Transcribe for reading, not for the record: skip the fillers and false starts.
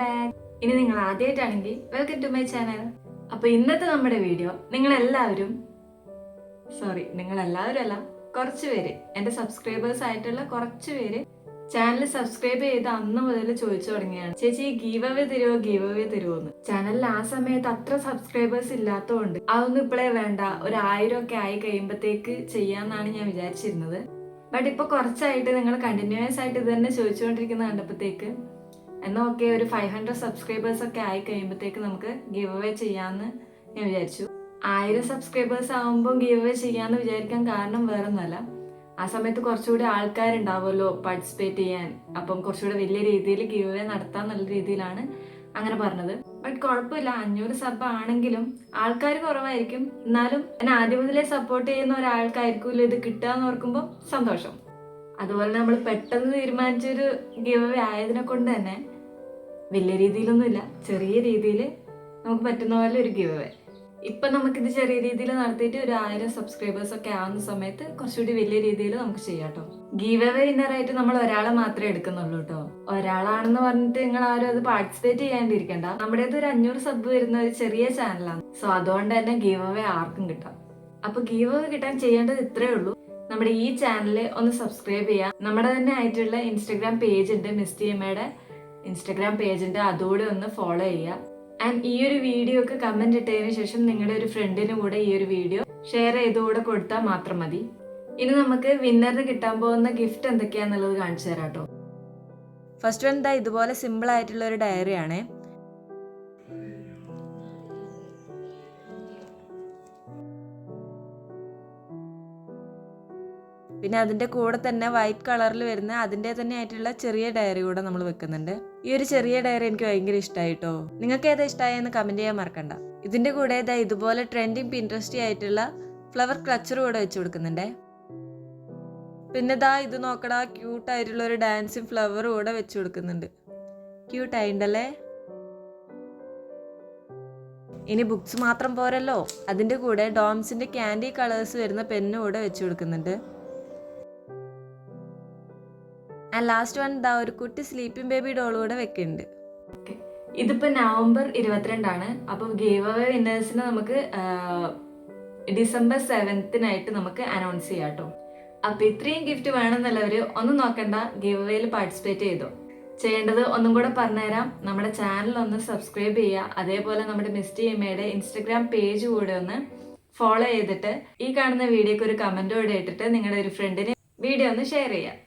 Back. ഇനി നിങ്ങൾ ആദ്യമായിട്ടാണെങ്കിൽ welcome to my channel. അപ്പൊ ഇന്നത്തെ നമ്മുടെ വീഡിയോ നിങ്ങളെല്ലാവരും അല്ല, കുറച്ച് പേര് എന്റെ സബ്സ്ക്രൈബേഴ്സ് ആയിട്ടുള്ള കുറച്ച് പേര് ചാനൽ സബ്സ്ക്രൈബ് ചെയ്ത് അന്ന് മുതൽ ചോദിച്ചു തുടങ്ങിയാണ്, ചേച്ചി ഗീവ് അവേ തരുമോ എന്ന്. ചാനലിൽ ആ സമയത്ത് അത്ര സബ്സ്ക്രൈബേഴ്സ് ഇല്ലാത്തതുകൊണ്ട് അതൊന്നും ഇപ്പോഴേ വേണ്ട, ഒരു 1000 ഒക്കെ ആയി കഴിയുമ്പോഴത്തേക്ക് ചെയ്യാന്നാണ് ഞാൻ വിചാരിച്ചിരുന്നത്. ബട്ട് ഇപ്പൊ കുറച്ചായിട്ട് നിങ്ങൾ കണ്ടിന്യൂസ് ആയിട്ട് ഇത് തന്നെ ചോദിച്ചുകൊണ്ടിരിക്കുന്ന കണ്ടപ്പോഴത്തേക്ക് എന്നാൽ ഓക്കെ, ഒരു 500 സബ്സ്ക്രൈബേഴ്സ് ഒക്കെ ആയി കഴിയുമ്പോഴത്തേക്ക് നമുക്ക് ഗീവ് അവേ ചെയ്യാന്ന് ഞാൻ വിചാരിച്ചു. 1000 സബ്സ്ക്രൈബേഴ്സ് ആകുമ്പോൾ ഗീവ് അവേ ചെയ്യാന്ന് വിചാരിക്കാൻ കാരണം വേറൊന്നുമല്ല, ആ സമയത്ത് കുറച്ചുകൂടി ആൾക്കാരുണ്ടാവുമല്ലോ പാർട്ടിസിപ്പേറ്റ് ചെയ്യാൻ. അപ്പം കുറച്ചുകൂടി വലിയ രീതിയിൽ ഗീവ് അവേ നടത്താന്നുള്ള രീതിയിലാണ് അങ്ങനെ പറഞ്ഞത്. ബട്ട് കുഴപ്പമില്ല, 500 സബ് ആണെങ്കിലും ആൾക്കാർ കുറവായിരിക്കും, എന്നാലും എന്നെ ആദ്യം മുതലേ സപ്പോർട്ട് ചെയ്യുന്ന ഒരാൾക്കായിരിക്കുമല്ലോ ഇത് കിട്ടുക എന്ന് ഓർക്കുമ്പോൾ സന്തോഷം. അതുപോലെ നമ്മൾ പെട്ടെന്ന് തീരുമാനിച്ചൊരു ഗീവ് അവേ ആയതിനെ കൊണ്ട് തന്നെ വലിയ രീതിയിലൊന്നുമില്ല, ചെറിയ രീതിയിൽ നമുക്ക് പറ്റുന്ന പോലെ ഒരു ഗീവ് അവേ. ഇപ്പൊ നമുക്കിത് ചെറിയ രീതിയിൽ നടത്തിയിട്ട് ഒരു 1000 സബ്സ്ക്രൈബേഴ്സ് ഒക്കെ ആവുന്ന സമയത്ത് കുറച്ചുകൂടി വലിയ രീതിയിൽ നമുക്ക് ചെയ്യാം കേട്ടോ. ഗീവ് അവേ വിന്നറായിട്ട് നമ്മൾ ഒരാളെ മാത്രമേ എടുക്കുന്നുള്ളൂ കേട്ടോ. ഒരാളാണെന്ന് പറഞ്ഞിട്ട് നിങ്ങൾ ആരും അത് പാർട്ടിസിപ്പേറ്റ് ചെയ്യാണ്ടിരിക്കണ്ട. നമ്മുടേത് ഒരു 500 സബ് വരുന്ന ഒരു ചെറിയ ചാനലാണ്, സോ അതുകൊണ്ട് തന്നെ ഗീവ് അവേ ആർക്കും കിട്ടാം. അപ്പൊ ഗീവ് അവേ കിട്ടാൻ ചെയ്യേണ്ടത് ഇത്രേ ഉള്ളൂ, നമ്മുടെ ഈ ചാനല് ഒന്ന് സബ്സ്ക്രൈബ് ചെയ്യാം. നമ്മുടെ തന്നെ ആയിട്ടുള്ള ഇൻസ്റ്റഗ്രാം പേജ് ഉണ്ട്, മിസ്റ്റിയമ്മയുടെ ഇൻസ്റ്റഗ്രാം പേജ് ഉണ്ട്, അതുകൂടെ ഒന്ന് ഫോളോ ചെയ്യുക. ആൻഡ് ഈ ഒരു വീഡിയോക്ക് കമന്റ് ഇട്ടതിന് ശേഷം നിങ്ങളുടെ ഒരു ഫ്രണ്ടിന് കൂടെ ഈ ഒരു വീഡിയോ ഷെയർ ചെയ്തുകൂടെ കൊടുത്താൽ മാത്രം മതി. ഇനി നമുക്ക് വിന്നറിന് കിട്ടാൻ പോകുന്ന ഗിഫ്റ്റ് എന്തൊക്കെയാന്നുള്ളത് കാണിച്ചു തരാം കേട്ടോ. ഫസ്റ്റ് വൺ ഇതുപോലെ സിമ്പിൾ ആയിട്ടുള്ള ഒരു ഡയറി ആണ്. പിന്നെ അതിന്റെ കൂടെ തന്നെ വൈറ്റ് കളറിൽ വരുന്ന അതിന്റെ തന്നെ ആയിട്ടുള്ള ചെറിയ ഡയറി കൂടെ നമ്മൾ വെക്കുന്നുണ്ട്. ഈ ഒരു ചെറിയ ഡയറി എനിക്ക് ഭയങ്കര ഇഷ്ടമായിട്ടോ. നിങ്ങൾക്ക് ഏതാ ഇഷ്ടമായെന്ന് കമന്റ് ചെയ്യാൻ മറക്കണ്ട. ഇതിന്റെ കൂടെ ഇതുപോലെ ട്രെൻഡിങ് പിൻട്രസ്റ്റി ആയിട്ടുള്ള ഫ്ലവർ ക്ലച്ചർ കൂടെ വെച്ച് കൊടുക്കുന്നുണ്ട്. പിന്നെ ഇത് നോക്കടാ, ക്യൂട്ട് ആയിട്ടുള്ള ഒരു ഡാൻസിങ് ഫ്ലവർ കൂടെ വെച്ച് കൊടുക്കുന്നുണ്ട്. ക്യൂട്ട് ആയിണ്ടല്ലേ. ഇനി ബുക്സ് മാത്രം പോരല്ലോ, അതിന്റെ കൂടെ ഡോംസിന്റെ ക്യാൻഡി കളേഴ്സ് വരുന്ന പെന്ന് കൂടെ വെച്ച് കൊടുക്കുന്നുണ്ട്. ആൻഡ് ലാസ്റ്റ് വൺ ഒരു കുട്ടി സ്ലീപ്പിംഗ് ബേബി ഡോൾ കൂടെ വെക്കുന്നുണ്ട്. ഇതിപ്പോ നവംബർ 22 അപ്പൊ ഗീവ് അവേ വിന്നേഴ്സിന് നമുക്ക് ഡിസംബർ 7 നമുക്ക് അനൗൺസ് ചെയ്യാം കേട്ടോ. അപ്പൊ ഇത്രയും ഗിഫ്റ്റ് വേണമെന്നുള്ളവര് ഒന്നും നോക്കണ്ട, ഗീവ് അവേയിൽ പാർട്ടിസിപ്പേറ്റ് ചെയ്തോ. ചെയ്യേണ്ടത് ഒന്നും കൂടെ പറഞ്ഞുതരാം, നമ്മുടെ ചാനൽ ഒന്ന് സബ്സ്ക്രൈബ് ചെയ്യുക, അതേപോലെ നമ്മുടെ മിസ്റ്റിയമ്മയുടെ ഇൻസ്റ്റഗ്രാം പേജ് കൂടെ ഒന്ന് ഫോളോ ചെയ്തിട്ട് ഈ കാണുന്ന വീഡിയോക്ക് ഒരു കമന്റ് കൂടെ ഇട്ടിട്ട് നിങ്ങളുടെ ഒരു ഫ്രണ്ടിന് വീഡിയോ ഒന്ന് ഷെയർ ചെയ്യുക.